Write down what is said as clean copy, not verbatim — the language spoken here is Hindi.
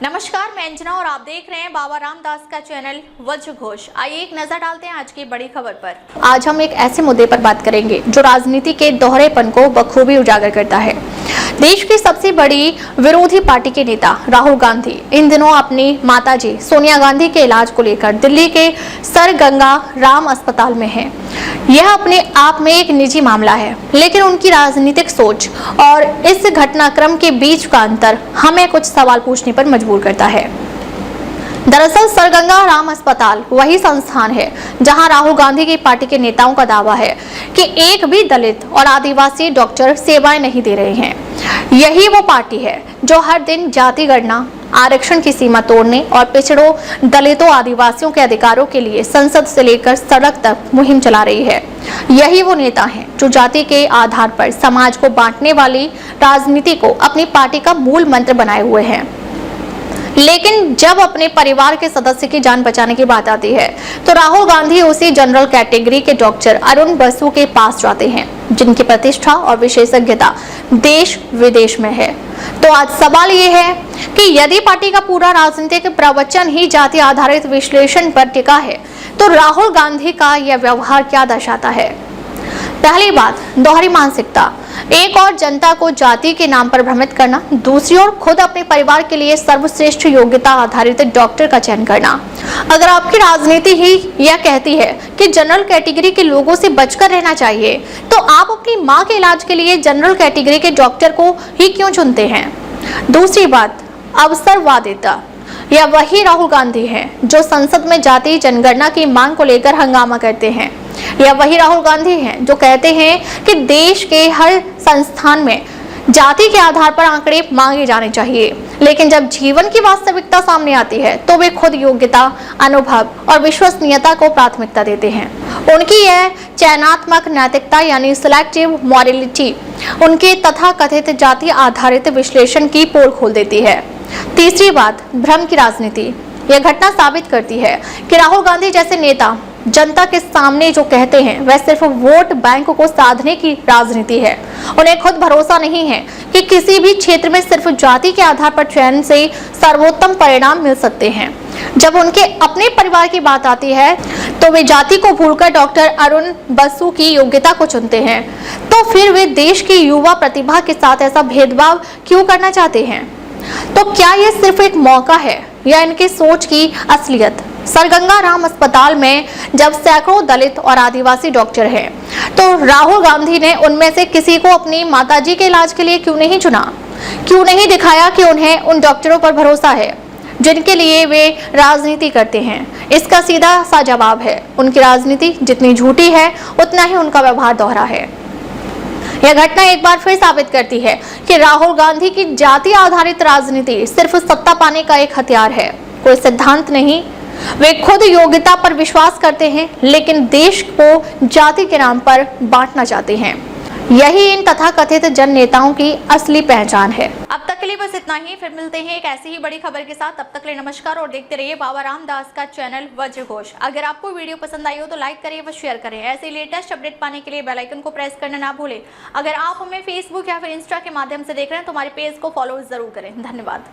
नमस्कार, मैं अंजना और आप देख रहे हैं बाबा रामदास का चैनल वज्र घोष। आइए एक नजर डालते हैं आज की बड़ी खबर पर। आज हम एक ऐसे मुद्दे पर बात करेंगे जो राजनीति के दोहरेपन को बखूबी उजागर करता है। देश की सबसे बड़ी विरोधी पार्टी के नेता राहुल गांधी इन दिनों अपनी माताजी सोनिया गांधी के इलाज को लेकर दिल्ली के सर गंगा राम अस्पताल में हैं। यह अपने आप में एक निजी मामला है, लेकिन उनकी राजनीतिक सोच और इस घटनाक्रम के बीच का अंतर हमें कुछ सवाल पूछने पर मजबूर करता है। दरअसल सर गंगा राम अस्पताल वही संस्थान है जहां राहुल गांधी की पार्टी के नेताओं का दावा है कि एक भी दलित और आदिवासी डॉक्टर सेवाएं नहीं दे रहे हैं। यही वो पार्टी है जो हर दिन जाति गणना, आरक्षण की सीमा तोड़ने और पिछड़ों, दलितों, आदिवासियों के अधिकारों के लिए संसद से लेकर सड़क तक मुहिम चला रही है। यही वो नेता हैं जो जाति के आधार पर समाज को बांटने वाली राजनीति को अपनी पार्टी का मूल मंत्र बनाए हुए हैं। लेकिन जब अपने परिवार के सदस्य की जान बचाने की बात आती है तो राहुल गांधी उसी जनरल कैटेगरी के डॉक्टर अरुण बसु के पास जाते हैं जिनकी प्रतिष्ठा और विशेषज्ञता देश विदेश में है। तो आज सवाल ये है कि यदि पार्टी का पूरा राजनीतिक प्रवचन ही जाति आधारित विश्लेषण पर टिका है तो राहुल गांधी का यह व्यवहार क्या दर्शाता है? पहली बात, दोहरी मानसिकता। एक और जनता को जाति के नाम पर भ्रमित करना, दूसरी ओर खुद अपने परिवार के लिए सर्वश्रेष्ठ योग्यता आधारित डॉक्टर का चयन करना। अगर आपकी राजनीति ही यह कहती है कि जनरल कैटेगरी के लोगों से बचकर रहना चाहिए, तो आप अपनी मां के इलाज के लिए जनरल कैटेगरी के डॉक्टर को ही क्यों चुनते हैं? दूसरी बात, अवसरवादिता। यह वही राहुल गांधी हैं जो संसद में जाति जनगणना की मांग को लेकर हंगामा करते हैं। यह वही राहुल गांधी हैं जो कहते हैं कि देश के हर संस्थान में जाति के आधार पर आंकड़े मांगे जाने चाहिए, लेकिन जब जीवन की वास्तविकता सामने आती है तो वे खुद योग्यता, अनुभव और विश्वसनीयता को प्राथमिकता देते हैं। उनकी यह चयनात्मक नैतिकता यानी सिलेक्टिव मॉरलिटी उनके तथाकथित जाति आधारित विश्लेषण की पोल खोल देती है। तीसरी बात, भ्रम की राजनीति। यह घटना साबित करती है कि राहुल गांधी जैसे नेता जनता के सामने जो कहते हैं वह सिर्फ वोट बैंक को साधने की राजनीति है। उन्हें खुद भरोसा नहीं है कि किसी भी क्षेत्र में सिर्फ जाति के आधार पर चयन से सर्वोत्तम परिणाम मिल सकते हैं। जब उनके अपने परिवार की बात आती है तो वे जाति को भूलकर डॉक्टर अरुण बसु की योग्यता को चुनते हैं। तो फिर वे देश की युवा प्रतिभा के साथ ऐसा भेदभाव क्यों करना चाहते हैं? तो क्या यह सिर्फ एक मौका है या इनकी सोच की असलियत? सर गंगा राम अस्पताल में जब सैकड़ों दलित और आदिवासी डॉक्टर हैं, तो राहुल गांधी ने उनमें से किसी को अपनी माताजी के इलाज के लिए क्यों नहीं चुना? क्यों नहीं दिखाया कि उन्हें उन डॉक्टरों पर भरोसा है जिनके लिए वे राजनीति करते हैं? इसका सीधा सा जवाब है, उनकी राजनीति जितनी झूठी है उतना ही उनका व्यवहार दोहरा है। यह घटना एक बार फिर साबित करती है कि राहुल गांधी की जाति आधारित राजनीति सिर्फ सत्ता पाने का एक हथियार है, कोई सिद्धांत नहीं। वे खुद योग्यता पर विश्वास करते हैं, लेकिन देश को जाति के नाम पर बांटना चाहते हैं। यही इन तथाकथित जन नेताओं की असली पहचान है। अब तक के लिए बस इतना ही, फिर मिलते हैं एक ऐसी ही बड़ी खबर के साथ। तब तक के लिए नमस्कार और देखते रहिए बाबा रामदास का चैनल वज्र घोष। अगर आपको वीडियो पसंद आई हो तो लाइक करिए व शेयर करें। ऐसे लेटेस्ट अपडेट पाने के लिए बेल आइकन को प्रेस करना ना भूलें। अगर आप हमें फेसबुक या फिर इंस्टा के माध्यम से देख रहे हैं तो हमारे पेज को फॉलो जरूर करें। धन्यवाद।